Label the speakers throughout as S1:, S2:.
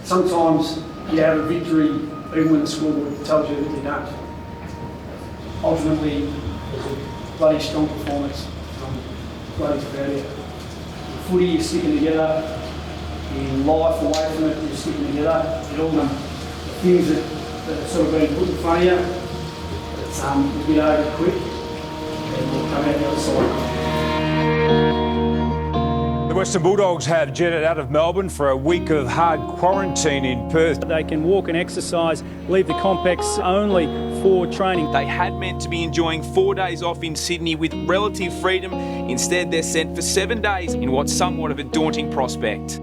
S1: Sometimes you have a victory even when the scoreboard tells you that you don't. Ultimately, it's a bloody strong performance. Bloody proud of you. In footy, you're sticking together. In life, away from it, you're sticking together. In all the things that are sort of being put in front of you, it's a bit over quick, and we'll come out the other side.
S2: The Western Bulldogs have jetted out of Melbourne for a week of hard quarantine in Perth.
S3: They can walk and exercise, leave the complex only for training.
S4: They had meant to be enjoying 4 days off in Sydney with relative freedom. Instead, they're sent for 7 days in what's somewhat of a daunting prospect.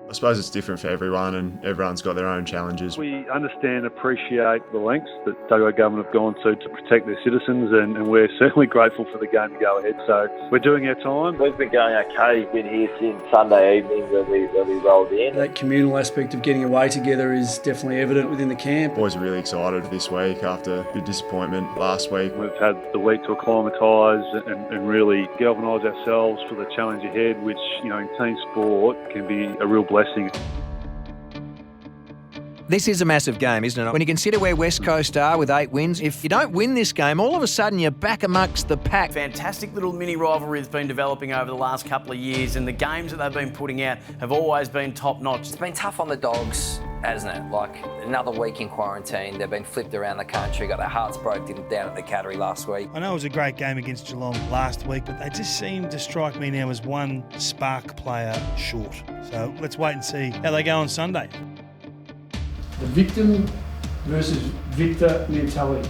S5: I suppose it's different for everyone and everyone's got their own challenges.
S6: We understand and appreciate the lengths that WA government have gone to protect their citizens and we're certainly grateful for the game to go ahead. So we're doing our time.
S7: We've been going okay. We've been here since Sunday evening when we rolled in.
S1: That communal aspect of getting away together is definitely evident within the camp.
S5: Boys are really excited this week after a big disappointment last week.
S6: We've had the week to acclimatise and really galvanise ourselves for the challenge ahead, which, you know, in team sport can be a real blessing.
S8: This is a massive game, isn't it? When you consider where West Coast are with 8 wins, if you don't win this game, all of a sudden you're back amongst the pack.
S9: Fantastic little mini rivalry that's been developing over the last couple of years, and the games that they've been putting out have always been top-notch.
S10: It's been tough on the Dogs, hasn't it? Like, another week in quarantine, they've been flipped around the country, got their hearts broken down at the Cattery last week.
S11: I know it was a great game against Geelong last week, but they just seem to strike me now as one spark player short. So let's wait and see how they go on Sunday.
S1: The victim versus victor mentality.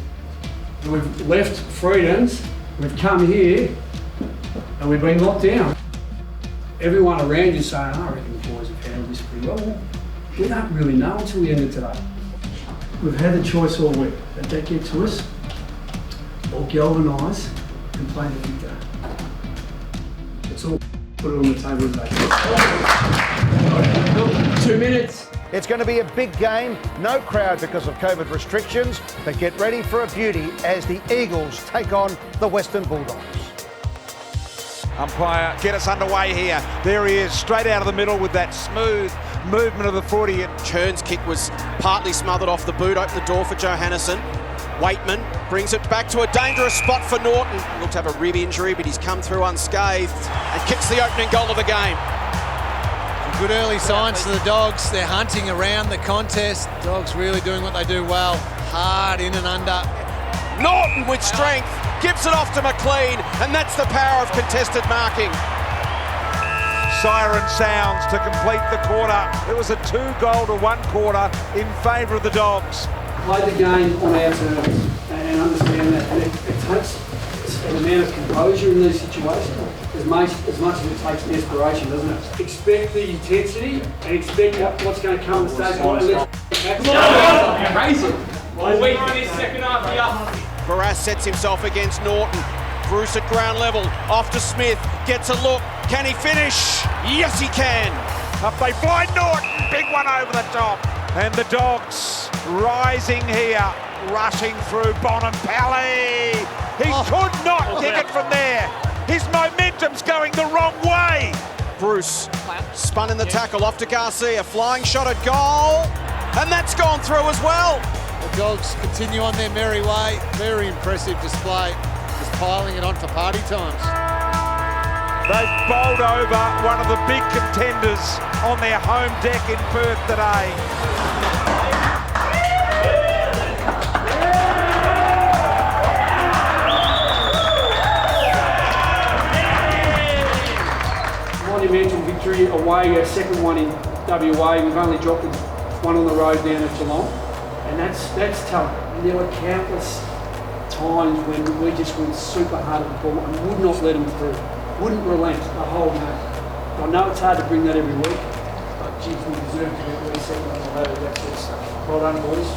S1: We've left freedoms, we've come here, and we've been locked down. Everyone around you saying, I reckon the boys have handled this pretty well. Well, we don't really know until the end of today. We've had the choice all week. Let that get to us, or galvanise and play the victor. It's all put it on the table today. 2 minutes.
S12: It's going to be a big game, no crowd because of COVID restrictions, but get ready for a beauty as the Eagles take on the Western Bulldogs.
S2: Umpire, get us underway here. There he is, straight out of the middle with that smooth movement of the footy. And
S13: Churn's kick was partly smothered off the boot, opened the door for Johannesson. Waitman brings it back to a dangerous spot for Norton. He looked to have a rib injury, but he's come through unscathed and kicks the opening goal of the game.
S14: Good early signs for the Dogs. They're hunting around the contest. Dogs really doing what they do well. Hard in and under.
S13: Norton with strength, gives it off to McLean, and that's the power of contested marking.
S2: siren sounds to complete the quarter. It was a 2-goal to 1 quarter in favour of the Dogs.
S1: Play the game on our terms and understand that. And it takes an amount of composure in these situations. As much as it takes desperation, doesn't it? Expect the intensity and expect what's going to come the stage.
S15: Crazy. We'll wait for this second half here.
S13: Barras sets himself against Norton. Bruce at ground level, off to Smith, gets a look. Can he finish? Yes, he can.
S2: Up they fly Norton, big one over the top. And the Dogs rising here, rushing through Bonampelli. He could not kick it from there. His momentum's going the wrong way.
S13: Bruce spun in the tackle, off to Garcia, flying shot at goal, and that's gone through as well.
S14: The Dogs continue on their merry way. Very impressive display, just piling it on for party times.
S2: They've bowled over one of the big contenders on their home deck in Perth today.
S1: Monumental victory away, a second one in WA. We've only dropped one on the road down at Geelong, and that's tough. And there were countless times when we just went super hard at the ball and would not let them through, wouldn't relent the whole game. I know it's hard to bring that every week, but geez, we deserve to get reset on the ladder. That's it. Well done, boys.